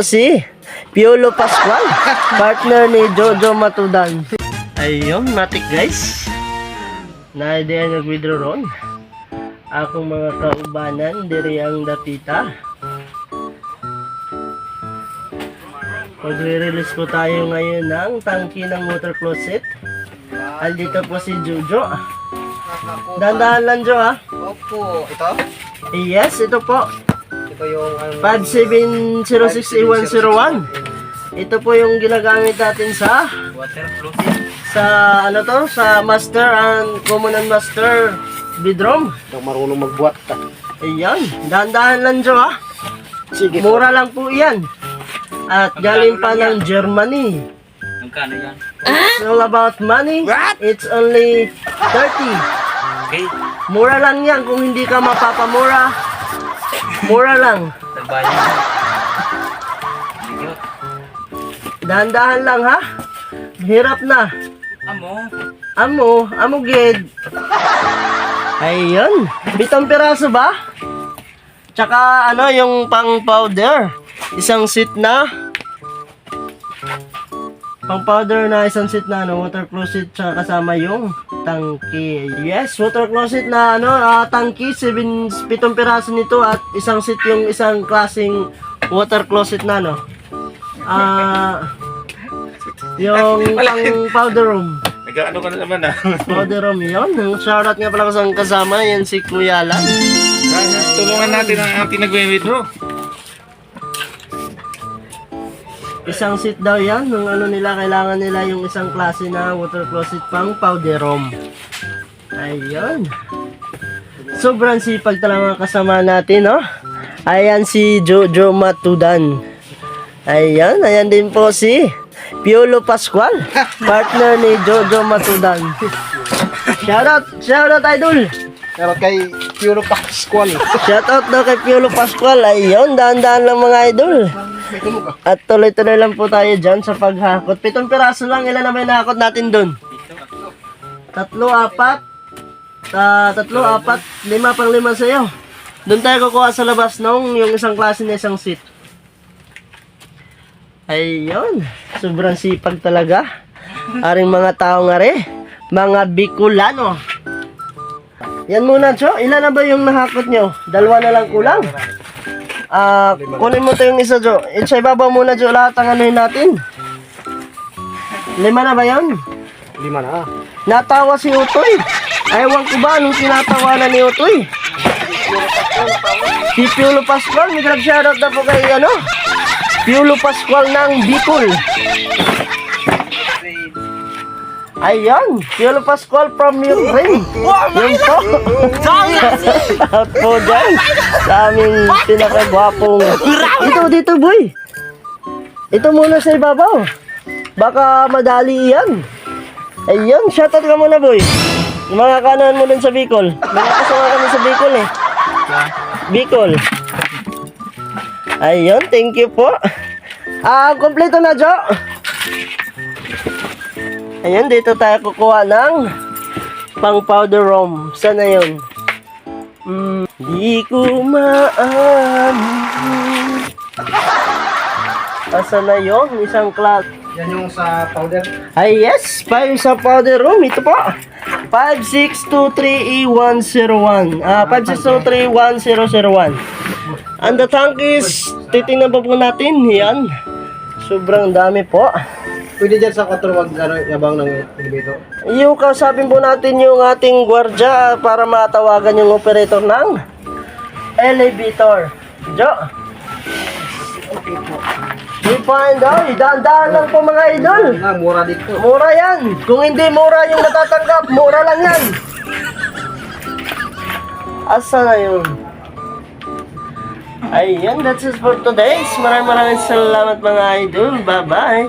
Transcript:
Si Piolo Pascual, partner ni Jojo Matudan. Ayun, matik guys. Na-idea nag-withdraw ron. Akong mga kaubanan, diri ang dapita. Magre-release po tayo ngayon ng tangki ng water closet. Andito po si Jojo. Dandahan lang Jo ha. Opo, ito? Yes, ito po. Ito yung 5706A101. Ito po yung ginagamit natin sa ano to, sa master and common and master bedroom. Ito marunong magbuhat. Ayan, dahan-dahan lang Jo ha. Sige. Mura lang po yan. At galing pa ng Germany. Magkano yan? It's all about money. It's only 30. Okay. Mura lang yan kung hindi ka mapapamura. Mura lang. Nagbayan. Cute. Dahan-dahan lang ha. Hirap na. Amo. Amo gid. Ayun. 7 piraso ba? Tsaka ano yung pang powder. Isang seat na. Pang powder na isang seat na ano, water closet tsaka kasama yung tangki. Yes, water closet na ano, tangki, 7 piraso nito at isang seat yung isang klaseng water closet na no. Yung pang powder room. Nag-ano ka na naman Powder room yun. Shoutout nga pala ko sa kasama, yan si Kuya Lan. Tulungan natin ang ating nag-withdraw. Isang seat daw yan, nung ano nila, kailangan nila yung isang klase na water closet pang powder room. Ayun. Sobrang sipag talaga kasama natin, no? Ayan si Jojo Matudan. Ayan din po si Piolo Pascual, partner ni Jojo Matudan. Shoutout idol! Pero kay Piolo Pascual. Shoutout daw kay Piolo Pascual. Ayun, dahan-dahan lang mga idol. At tuloy-tuloy lang po tayo dyan sa paghakot. 7 piraso lang. Ilan na ba yung nahakot natin dun? 3, 4, 5 pang 5 sa'yo. Doon tayo kukuha sa labas nung yung isang klase na isang seat. Ayun. Sobrang sipag talaga. Aring mga tao nga mga Bicolano. Yan muna, Cho. Ilan na ba yung nahakot nyo? 2 na lang kulang. Kunin mo to yung isa, Jo. Sa ibabaw muna, Jo, lahat ang anuhin natin. 5 na ba yun? 5 na. Natawa si Utoy. Ewan ko ba anong tinatawanan ni Utoy? Si Piolo Pascual, may grab-shoutout na po kay Piolo Pascual ng Bicol. Ayan, Piolo Pascual from Ukraine. Yun po. Out po dyan. Sa aming pinakagwapong. Dito boy. Ito muna sa ibabaw. Baka madali yan. Ayan, shoutout ka muna boy. Yung mga kanan mo dun sa Bicol. Mga kasama kami sa Bicol Bicol. Ayun, thank you po. Kompleto na, Jo. Ayan, dito tayo kukuha ng pang powder room. Saan na yun? Di ko maamin. Saan na yun? Isang class. Yan yung sa powder. Ay yes, 5 sa powder room. Ito po. 5623E101. 56231001. And the tank is, titingnan pa po natin. Yan. Sobrang dami po. Pwede dyan sa 4 yabang ng elevator. Yung kausapin po natin yung ating gwardya para matawagan yung operator ng elevator. Jo. Okay po. Di pa daw, dahan-dahan lang po mga idol. Mura dito. Mura yan. Kung hindi mura yung natatanggap, mura lang yan. Asa na yun? Ayan, that's it for today. Maraming salamat mga idol. Bye-bye.